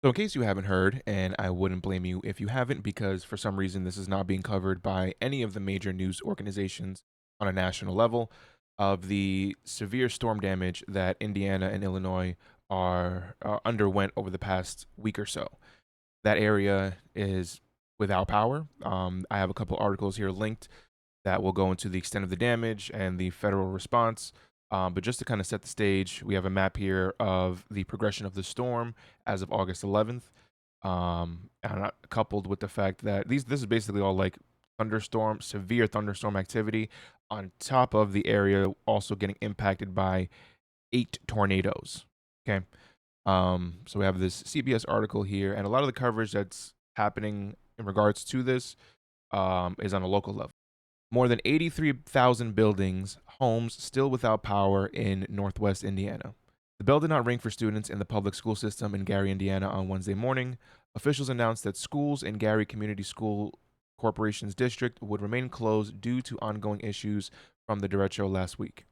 So, in case you haven't heard, and I wouldn't blame you if you haven't, because for some reason this is not being covered by any of the major news organizations on a national level, of the severe storm damage that Indiana and Illinois are underwent over the past week or so. That area is without power. I have a couple articles here linked that will go into the extent of the damage and the federal response. But just to kind of set the stage, we have a map here of the progression of the storm as of August 11th, coupled with the fact that this is basically all like thunderstorm, severe thunderstorm activity, on top of the area also getting impacted by 8 tornadoes. Okay, so we have this CBS article here, and a lot of the coverage that's happening in regards to this is on a local level. More than 83,000 buildings, homes still without power in Northwest Indiana. The bell did not ring for students in the public school system in Gary, Indiana on Wednesday morning. Officials announced that schools in Gary Community School Corporation's district would remain closed due to ongoing issues from the derecho last week.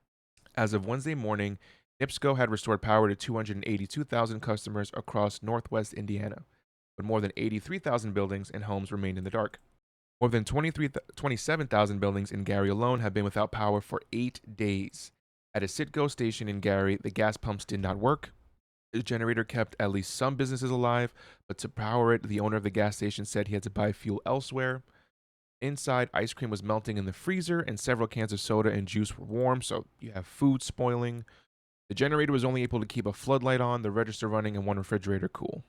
As of Wednesday morning, NIPSCO had restored power to 282,000 customers across Northwest Indiana, but more than 83,000 buildings and homes remained in the dark. More than 27,000 buildings in Gary alone have been without power for 8 days. At a Citgo station in Gary, the gas pumps did not work. The generator kept at least some businesses alive, but to power it, the owner of the gas station said he had to buy fuel elsewhere. Inside, ice cream was melting in the freezer, and several cans of soda and juice were warm, so you have food spoiling. The generator was only able to keep a floodlight on, the register running, and one refrigerator cool.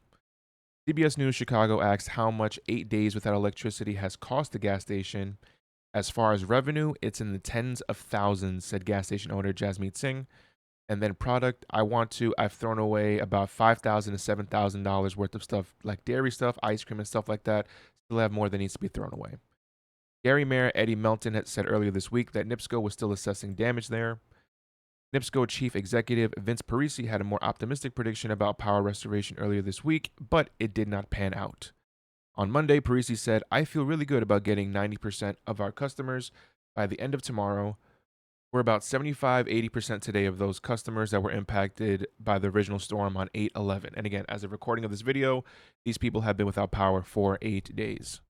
CBS News Chicago asked how much 8 days without electricity has cost the gas station. As far as revenue, it's in the tens of thousands, said gas station owner Jasmeet Singh. And then product, I've thrown away about $5,000 to $7,000 worth of stuff, like dairy stuff, ice cream, and stuff like that. Still have more that needs to be thrown away. Gary Mayor Eddie Melton had said earlier this week that NIPSCO was still assessing damage there. NIPSCO Chief Executive Vince Parisi had a more optimistic prediction about power restoration earlier this week, but it did not pan out. On Monday, Parisi said, I feel really good about getting 90% of our customers by the end of tomorrow. We're about 75-80% today of those customers that were impacted by the original storm on 8/11. And again, as a recording of this video, these people have been without power for 8 days.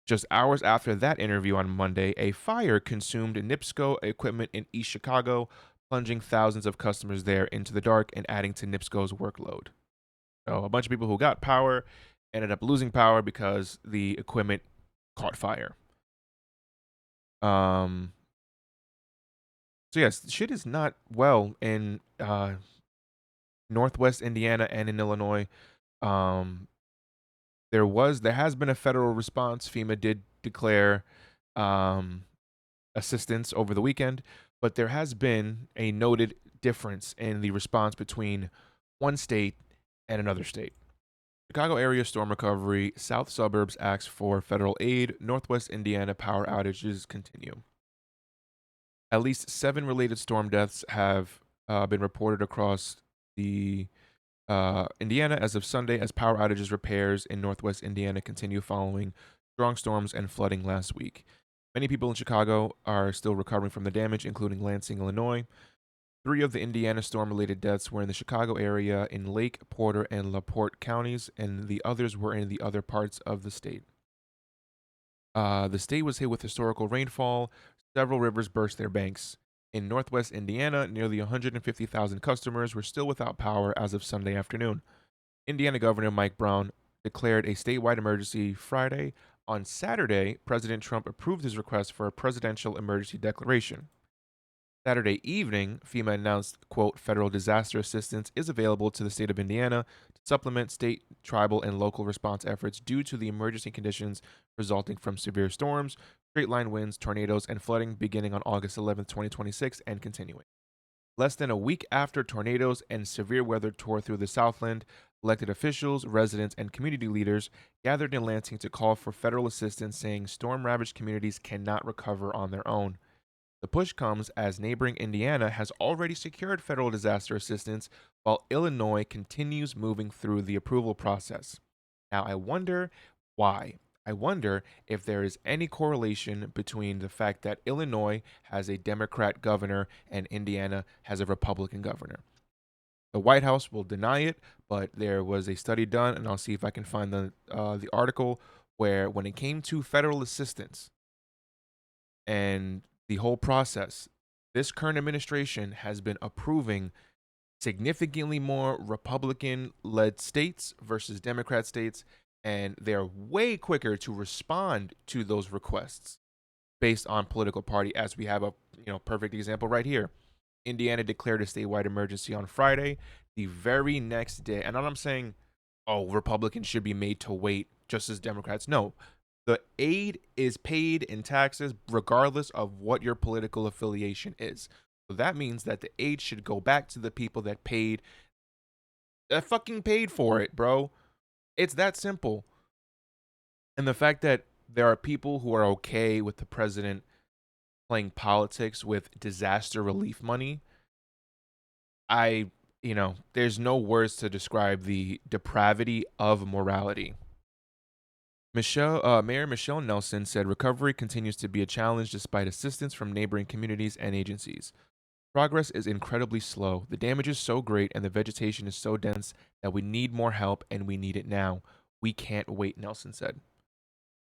Just hours after that interview on Monday, a fire consumed NIPSCO equipment in East Chicago, plunging thousands of customers there into the dark and adding to NIPSCO's workload. So a bunch of people who got power ended up losing power because the equipment caught fire. Um, so yes, shit is not well in Northwest Indiana and in Illinois. Um, there has been a federal response. FEMA did declare um, assistance over the weekend, but there has been a noted difference in the response between one state and another state. Chicago area storm recovery, South suburbs asks for federal aid, Northwest Indiana power outages continue. At least 7 related storm deaths have been reported across the Indiana as of Sunday, as power outages repairs in Northwest Indiana continue following strong storms and flooding last week. Many people in Chicago are still recovering from the damage, including Lansing, Illinois. 3 of the Indiana storm-related deaths were in the Chicago area in Lake, Porter, and LaPorte counties, and the others were in the other parts of the state. The state was hit with historical rainfall. Several rivers burst their banks. In northwest Indiana, nearly 150,000 customers were still without power as of Sunday afternoon. Indiana Governor Mike Braun declared a statewide emergency Friday. On Saturday, President Trump approved his request for a presidential emergency declaration. Saturday evening, FEMA announced, quote, federal disaster assistance is available to the state of Indiana to supplement state, tribal, and local response efforts due to the emergency conditions resulting from severe storms, straight line winds, tornadoes, and flooding beginning on August 11th, 2026, and continuing. Less than a week after tornadoes and severe weather tore through the Southland, elected officials, residents, and community leaders gathered in Lansing to call for federal assistance, saying storm ravaged communities cannot recover on their own. The push comes as neighboring Indiana has already secured federal disaster assistance, while Illinois continues moving through the approval process. Now, I wonder why. I wonder if there is any correlation between the fact that Illinois has a Democrat governor and Indiana has a Republican governor. The White House will deny it, but there was a study done, and I'll see if I can find the article where when it came to federal assistance and the whole process, this current administration has been approving significantly more Republican led states versus Democrat states, and they're way quicker to respond to those requests based on political party, as we have a perfect example right here. Indiana declared a statewide emergency on Friday. The very next day, and I'm saying, oh, Republicans should be made to wait just as Democrats. No, the aid is paid in taxes regardless of what your political affiliation is. So that means that the aid should go back to the people that fucking paid for it, bro. It's that simple. And the fact that there are people who are okay with the president playing politics with disaster relief money, there's no words to describe the depravity of morality. Mayor Michelle Nelson said recovery continues to be a challenge despite assistance from neighboring communities and agencies. Progress is incredibly slow. The damage is so great and the vegetation is so dense that we need more help and we need it now. We can't wait, Nelson said.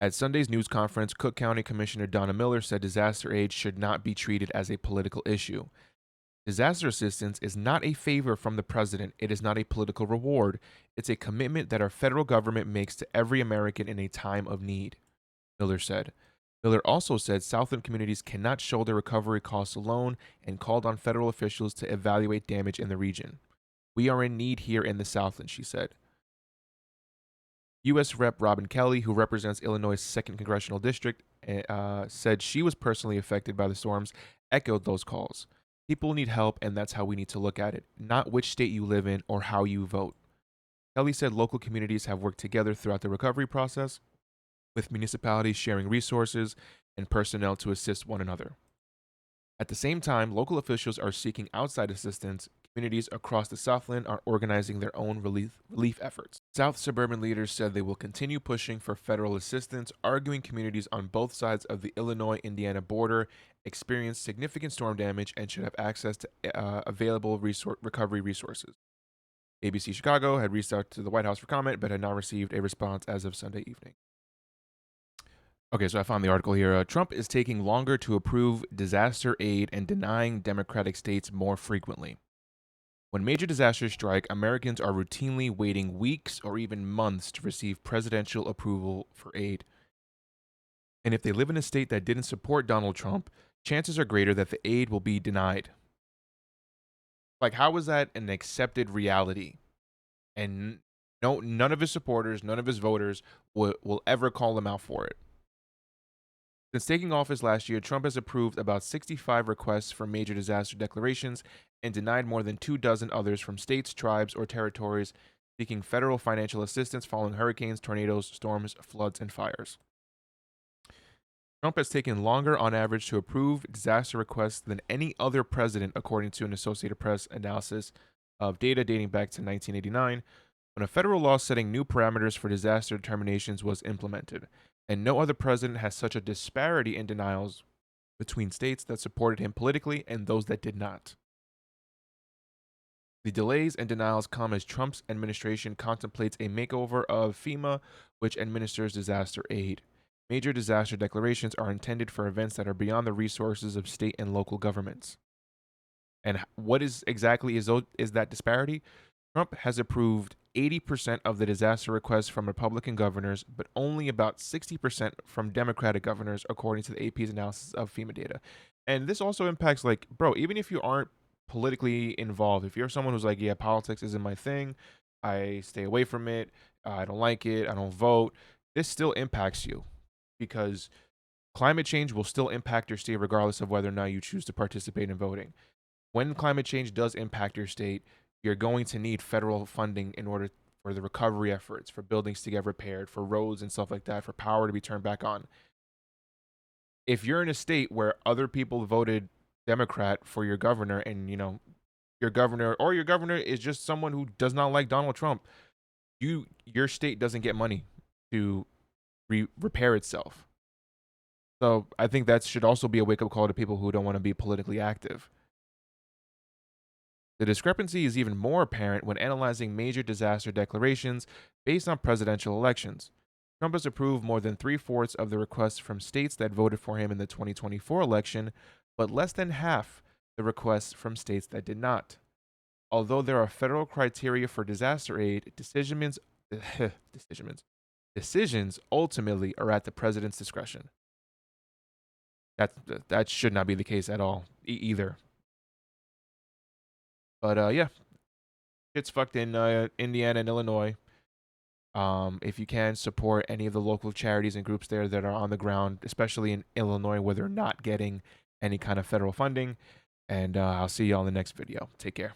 At Sunday's news conference, Cook County Commissioner Donna Miller said disaster aid should not be treated as a political issue. Disaster assistance is not a favor from the president. It is not a political reward. It's a commitment that our federal government makes to every American in a time of need, Miller said. Miller also said Southland communities cannot shoulder recovery costs alone and called on federal officials to evaluate damage in the region. We are in need here in the Southland, she said. U.S. Rep. Robin Kelly, who represents Illinois' 2nd Congressional District, said she was personally affected by the storms, echoed those calls. People need help, and that's how we need to look at it, not which state you live in or how you vote. Kelly said local communities have worked together throughout the recovery process, with municipalities sharing resources and personnel to assist one another. At the same time, local officials are seeking outside assistance. Communities across the Southland are organizing their own relief efforts. South suburban leaders said they will continue pushing for federal assistance, arguing communities on both sides of the Illinois-Indiana border experienced significant storm damage and should have access to available recovery resources. ABC Chicago had reached out to the White House for comment, but had not received a response as of Sunday evening. Okay, so I found the article here. Trump is taking longer to approve disaster aid and denying Democratic states more frequently. When major disasters strike, Americans are routinely waiting weeks or even months to receive presidential approval for aid. And if they live in a state that didn't support Donald Trump, chances are greater that the aid will be denied. Like, how is that an accepted reality? And no, none of his supporters, none of his voters will ever call him out for it. Since taking office last year, Trump has approved about 65 requests for major disaster declarations and denied more than 24 others from states, tribes, or territories seeking federal financial assistance following hurricanes, tornadoes, storms, floods, and fires. Trump has taken longer on average to approve disaster requests than any other president, according to an Associated Press analysis of data dating back to 1989, when a federal law setting new parameters for disaster determinations was implemented. And no other president has such a disparity in denials between states that supported him politically and those that did not. The delays and denials come as Trump's administration contemplates a makeover of FEMA, which administers disaster aid. Major disaster declarations are intended for events that are beyond the resources of state and local governments. And what is that disparity? Trump has approved 80% of the disaster requests from Republican governors, but only about 60% from Democratic governors, according to the AP's analysis of FEMA data. And this also impacts, like, bro, even if you aren't politically involved, if you're someone who's like, yeah, politics isn't my thing, I stay away from it, I don't like it, I don't vote, this still impacts you because climate change will still impact your state regardless of whether or not you choose to participate in voting. When climate change does impact your state, you're going to need federal funding in order for the recovery efforts, for buildings to get repaired, for roads and stuff like that, for power to be turned back on. If you're in a state where other people voted Democrat for your governor and, your governor is just someone who does not like Donald Trump, your state doesn't get money to repair itself. So I think that should also be a wake-up call to people who don't want to be politically active. The discrepancy is even more apparent when analyzing major disaster declarations based on presidential elections. Trump has approved more than three-fourths of the requests from states that voted for him in the 2024 election, but less than half the requests from states that did not. Although there are federal criteria for disaster aid, decisions, decisions ultimately are at the president's discretion. That should not be the case at all either. But yeah, shit's fucked in Indiana and Illinois. If you can support any of the local charities and groups there that are on the ground, especially in Illinois where they're not getting any kind of federal funding. And I'll see you all in the next video. Take care.